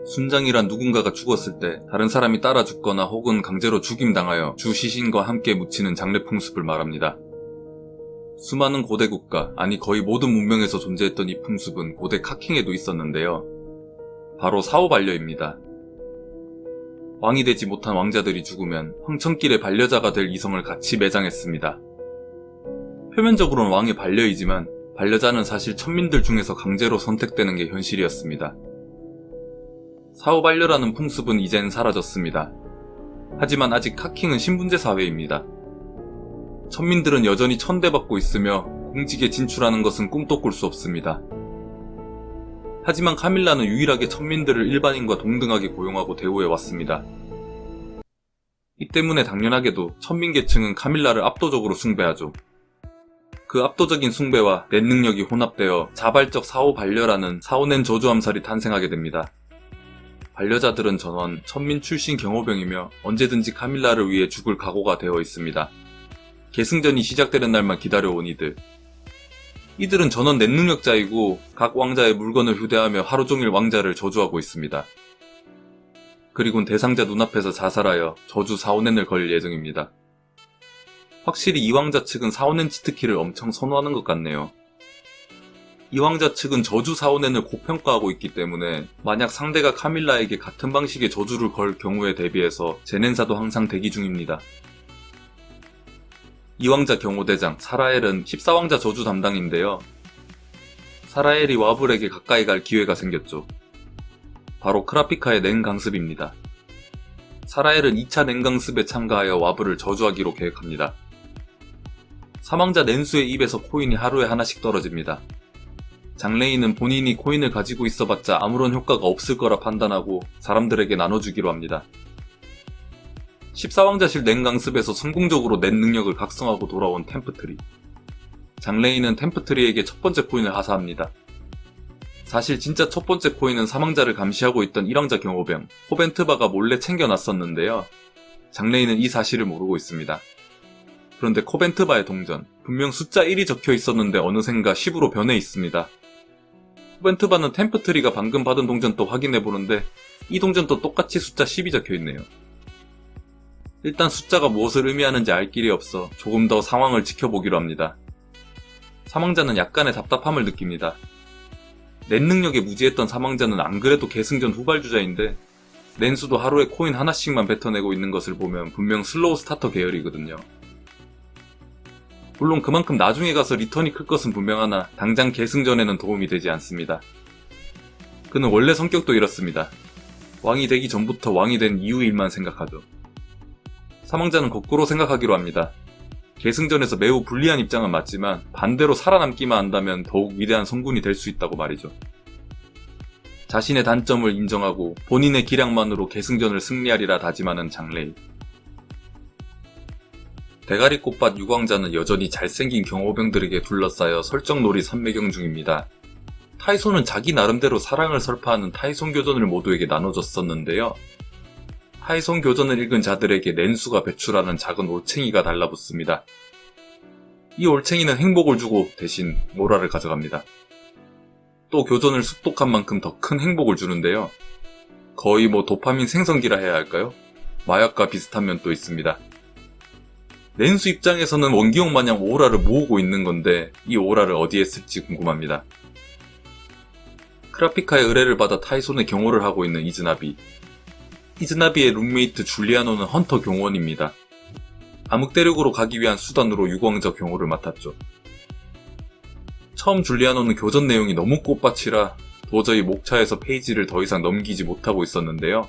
순장이란 누군가가 죽었을 때 다른 사람이 따라 죽거나 혹은 강제로 죽임당하여 주 시신과 함께 묻히는 장례 풍습을 말합니다. 수많은 고대 국가, 아니 거의 모든 문명에서 존재했던 이 풍습은 고대 카킹에도 있었는데요. 바로 사후반려입니다. 왕이 되지 못한 왕자들이 죽으면 황천길의 반려자가 될 이성을 같이 매장했습니다. 표면적으로는 왕의 반려이지만 반려자는 사실 천민들 중에서 강제로 선택되는 게 현실이었습니다. 사후반려라는 풍습은 이젠 사라졌습니다. 하지만 아직 카킹은 신분제 사회입니다. 천민들은 여전히 천대받고 있으며 공직에 진출하는 것은 꿈도 꿀 수 없습니다. 하지만 카밀라는 유일하게 천민들을 일반인과 동등하게 고용하고 대우해 왔습니다. 이 때문에 당연하게도 천민계층은 카밀라를 압도적으로 숭배하죠. 그 압도적인 숭배와 낸 능력이 혼합되어 자발적 사후반려라는 사후낸 저주암살이 탄생하게 됩니다. 반려자들은 전원 천민 출신 경호병이며 언제든지 카밀라를 위해 죽을 각오가 되어 있습니다. 계승전이 시작되는 날만 기다려온 이들은 전원 낸 능력자이고 각 왕자의 물건을 휴대하며 하루종일 왕자를 저주하고 있습니다. 그리곤 대상자 눈앞에서 자살하여 저주 사후낸을 걸 예정입니다. 확실히 이 왕자 측은 사후낸 치트키를 엄청 선호하는 것 같네요. 이 왕자 측은 저주 사후낸을 고평가하고 있기 때문에 만약 상대가 카밀라에게 같은 방식의 저주를 걸 경우에 대비해서 제넨사도 항상 대기 중입니다. 이 왕자 경호대장 사라엘은 14왕자 저주 담당인데요. 사라엘이 와불에게 가까이 갈 기회가 생겼죠. 바로 크라피카의 냉강습입니다. 사라엘은 2차 냉강습에 참가하여 와불을 저주하기로 계획합니다. 사망자 낸수의 입에서 코인이 하루에 하나씩 떨어집니다. 장레인은 본인이 코인을 가지고 있어봤자 아무런 효과가 없을 거라 판단하고 사람들에게 나눠주기로 합니다. 14왕자실 냉강습에서 성공적으로 낸 능력을 각성하고 돌아온 템프트리. 장레인은 템프트리에게 첫 번째 코인을 하사합니다. 사실 진짜 첫 번째 코인은 사망자를 감시하고 있던 1왕자 경호병 호벤트바가 몰래 챙겨놨었는데요. 장레인은 이 사실을 모르고 있습니다. 그런데 코벤트바의 동전, 분명 숫자 1이 적혀 있었는데 어느샌가 10으로 변해 있습니다. 코벤트바는 템프트리가 방금 받은 동전도 확인해보는데 이 동전도 똑같이 숫자 10이 적혀 있네요. 일단 숫자가 무엇을 의미하는지 알 길이 없어 조금 더 상황을 지켜보기로 합니다. 사망자는 약간의 답답함을 느낍니다. 낸 능력에 무지했던 사망자는 안 그래도 계승전 후발주자인데 낸수도 하루에 코인 하나씩만 뱉어내고 있는 것을 보면 분명 슬로우 스타터 계열이거든요. 물론 그만큼 나중에 가서 리턴이 클 것은 분명하나 당장 계승전에는 도움이 되지 않습니다. 그는 원래 성격도 이렇습니다. 왕이 되기 전부터 왕이 된 이후 일만 생각하죠. 사망자는 거꾸로 생각하기로 합니다. 계승전에서 매우 불리한 입장은 맞지만 반대로 살아남기만 한다면 더욱 위대한 성군이 될 수 있다고 말이죠. 자신의 단점을 인정하고 본인의 기량만으로 계승전을 승리하리라 다짐하는 장레이. 대가리 꽃밭 6왕자는 여전히 잘생긴 경호병들에게 둘러싸여 설정놀이 삼매경 중입니다. 타이손은 자기 나름대로 사랑을 설파하는 타이손 교전을 모두에게 나눠줬었는데요. 타이손 교전을 읽은 자들에게 낸수가 배출하는 작은 올챙이가 달라붙습니다. 이 올챙이는 행복을 주고 대신 모라를 가져갑니다. 또 교전을 습독한 만큼 더 큰 행복을 주는데요. 거의 도파민 생성기라 해야 할까요? 마약과 비슷한 면도 있습니다. 낸수 입장에서는 원기용 마냥 오라를 모으고 있는 건데 이 오라를 어디에 쓸지 궁금합니다. 크라피카의 의뢰를 받아 타이손의 경호를 하고 있는 이즈나비. 이즈나비의 룸메이트 줄리아노는 헌터 경호원입니다. 암흑대륙으로 가기 위한 수단으로 6왕자 경호를 맡았죠. 처음 줄리아노는 교전 내용이 너무 꽃밭이라 도저히 목차에서 페이지를 더 이상 넘기지 못하고 있었는데요.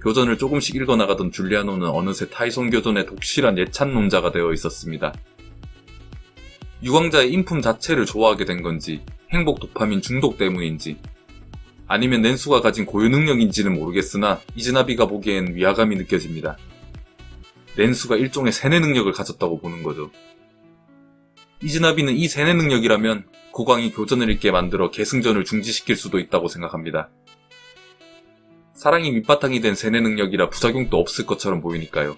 교전을 조금씩 읽어나가던 줄리아노는 어느새 타이손 교전의 독실한 예찬론자가 되어 있었습니다. 6왕자의 인품 자체를 좋아하게 된 건지 행복 도파민 중독 때문인지 아니면 낸수가 가진 고유 능력인지는 모르겠으나 이즈나비가 보기엔 위화감이 느껴집니다. 낸수가 일종의 세뇌 능력을 가졌다고 보는 거죠. 이즈나비는 이 세뇌 능력이라면 국왕이 교전을 읽게 만들어 계승전을 중지시킬 수도 있다고 생각합니다. 사랑이 밑바탕이 된 세뇌 능력이라 부작용도 없을 것처럼 보이니까요.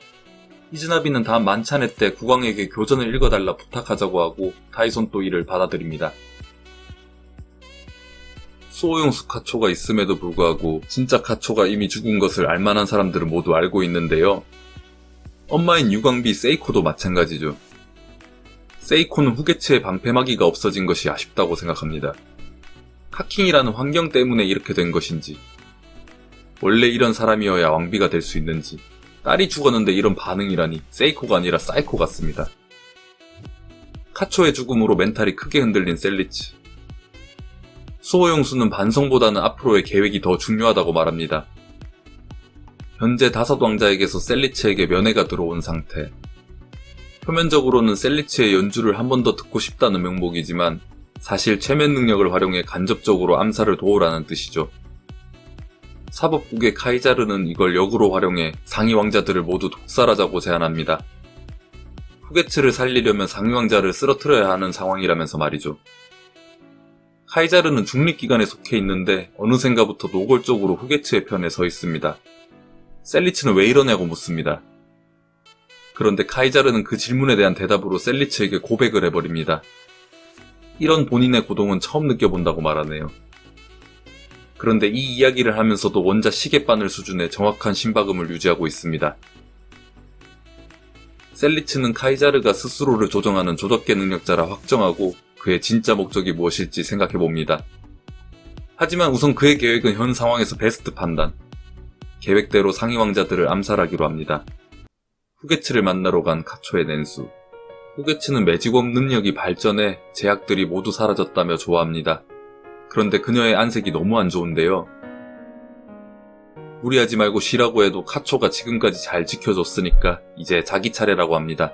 이즈나비는 다음 만찬회 때 국왕에게 교전을 읽어달라 부탁하자고 하고 타이손 또 이를 받아들입니다. 수호용수 카초가 있음에도 불구하고 진짜 카초가 이미 죽은 것을 알만한 사람들은 모두 알고 있는데요. 엄마인 유광비 세이코도 마찬가지죠. 세이코는 후게츠의 방패막이가 없어진 것이 아쉽다고 생각합니다. 카킹이라는 환경 때문에 이렇게 된 것인지, 원래 이런 사람이어야 왕비가 될 수 있는지, 딸이 죽었는데 이런 반응이라니 세이코가 아니라 사이코 같습니다. 카초의 죽음으로 멘탈이 크게 흔들린 셀리츠. 수호용수는 반성보다는 앞으로의 계획이 더 중요하다고 말합니다. 현재 5왕자에게서 셀리츠에게 면회가 들어온 상태. 표면적으로는 셀리츠의 연주를 한 번 더 듣고 싶다는 명목이지만 사실 최면 능력을 활용해 간접적으로 암살을 도우라는 뜻이죠. 사법국의 카이자르는 이걸 역으로 활용해 상위 왕자들을 모두 독살하자고 제안합니다. 후게츠를 살리려면 상위 왕자를 쓰러뜨려야 하는 상황이라면서 말이죠. 카이자르는 중립기관에 속해 있는데 어느샌가부터 노골적으로 후게츠의 편에 서 있습니다. 셀리츠는 왜 이러냐고 묻습니다. 그런데 카이자르는 그 질문에 대한 대답으로 셀리츠에게 고백을 해버립니다. 이런 본인의 고동은 처음 느껴본다고 말하네요. 그런데 이 이야기를 하면서도 원자 시계바늘 수준의 정확한 심박음을 유지하고 있습니다. 셀리츠는 카이자르가 스스로를 조정하는 조작계 능력자라 확정하고 그의 진짜 목적이 무엇일지 생각해봅니다. 하지만 우선 그의 계획은 현 상황에서 베스트 판단. 계획대로 상위 왕자들을 암살하기로 합니다. 후게츠를 만나러 간 카초의 낸수. 후게츠는 매직업 능력이 발전해 제약들이 모두 사라졌다며 좋아합니다. 그런데 그녀의 안색이 너무 안 좋은데요. 무리하지 말고 쉬라고 해도 카초가 지금까지 잘 지켜줬으니까 이제 자기 차례라고 합니다.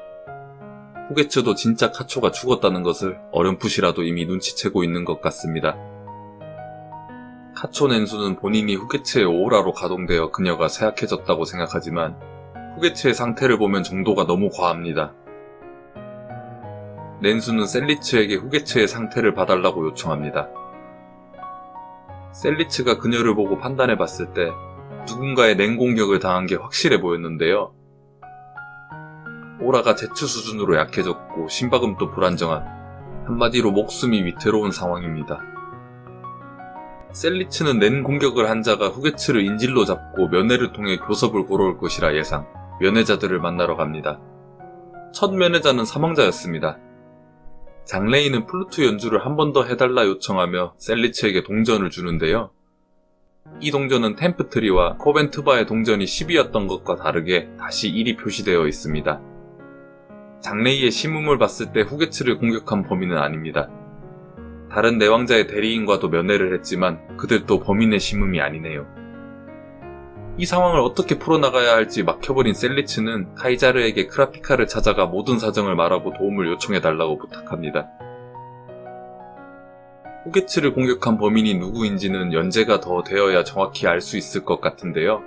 후게츠도 진짜 카초가 죽었다는 것을 어렴풋이라도 이미 눈치채고 있는 것 같습니다. 카초 낸수는 본인이 후게츠의 오라로 가동되어 그녀가 쇠약해졌다고 생각하지만 후게츠의 상태를 보면 정도가 너무 과합니다. 낸수는 셀리츠에게 후게츠의 상태를 봐달라고 요청합니다. 셀리츠가 그녀를 보고 판단해봤을 때 누군가의 냉공격을 당한 게 확실해 보였는데요. 오라가 제추 수준으로 약해졌고 심박음도 불안정한, 한마디로 목숨이 위태로운 상황입니다. 셀리츠는 냉공격을 한 자가 후게츠를 인질로 잡고 면회를 통해 교섭을 걸어올 것이라 예상, 면회자들을 만나러 갑니다. 첫 면회자는 사망자였습니다. 장레인은 플루트 연주를 한 번 더 해달라 요청하며 셀리츠에게 동전을 주는데요. 이 동전은 템프트리와 코벤트바의 동전이 10이었던 것과 다르게 다시 1이 표시되어 있습니다. 장레이의 심음을 봤을 때 후게츠를 공격한 범인은 아닙니다. 다른 내왕자의 대리인과도 면회를 했지만 그들도 범인의 심음이 아니네요. 이 상황을 어떻게 풀어나가야 할지 막혀버린 셀리츠는 카이자르에게 크라피카를 찾아가 모든 사정을 말하고 도움을 요청해달라고 부탁합니다. 후게츠를 공격한 범인이 누구인지는 연재가 더 되어야 정확히 알 수 있을 것 같은데요.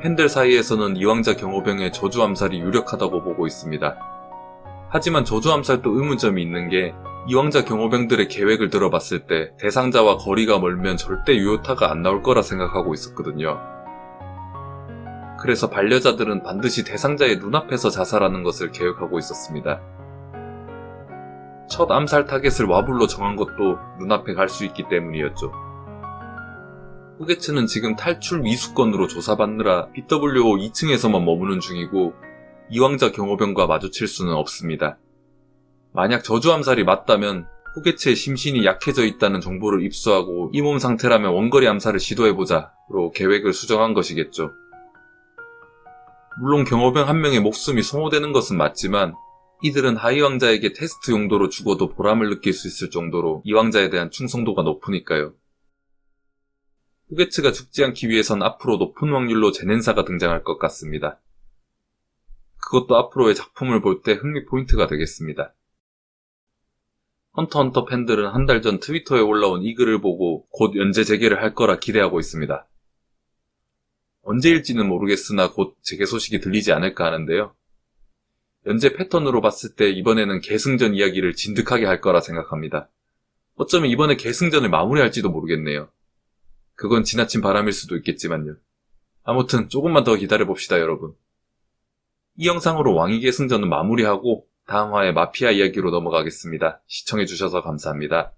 팬들 사이에서는 이왕자 경호병의 저주 암살이 유력하다고 보고 있습니다. 하지만 저주 암살도 의문점이 있는 게 이왕자 경호병들의 계획을 들어봤을 때 대상자와 거리가 멀면 절대 유효타가 안 나올 거라 생각하고 있었거든요. 그래서 반려자들은 반드시 대상자의 눈앞에서 자살하는 것을 계획하고 있었습니다. 첫 암살 타겟을 와불로 정한 것도 눈앞에 갈 수 있기 때문이었죠. 후게츠는 지금 탈출 미수건으로 조사받느라 BWO 2층에서만 머무는 중이고 이왕자 경호병과 마주칠 수는 없습니다. 만약 저주 암살이 맞다면 후게츠의 심신이 약해져 있다는 정보를 입수하고 이 몸 상태라면 원거리 암살을 시도해보자로 계획을 수정한 것이겠죠. 물론 경호병 한 명의 목숨이 소모되는 것은 맞지만 이들은 하이왕자에게 테스트 용도로 죽어도 보람을 느낄 수 있을 정도로 이 왕자에 대한 충성도가 높으니까요. 후게츠가 죽지 않기 위해선 앞으로 높은 확률로 제넨사가 등장할 것 같습니다. 그것도 앞으로의 작품을 볼 때 흥미 포인트가 되겠습니다. 헌터헌터 팬들은 한 달 전 트위터에 올라온 이 글을 보고 곧 연재 재개를 할 거라 기대하고 있습니다. 언제일지는 모르겠으나 곧 재개 소식이 들리지 않을까 하는데요. 연재 패턴으로 봤을 때 이번에는 계승전 이야기를 진득하게 할 거라 생각합니다. 어쩌면 이번에 계승전을 마무리할지도 모르겠네요. 그건 지나친 바람일 수도 있겠지만요. 아무튼 조금만 더 기다려봅시다 여러분. 이 영상으로 왕위 계승전은 마무리하고 다음 화에 마피아 이야기로 넘어가겠습니다. 시청해주셔서 감사합니다.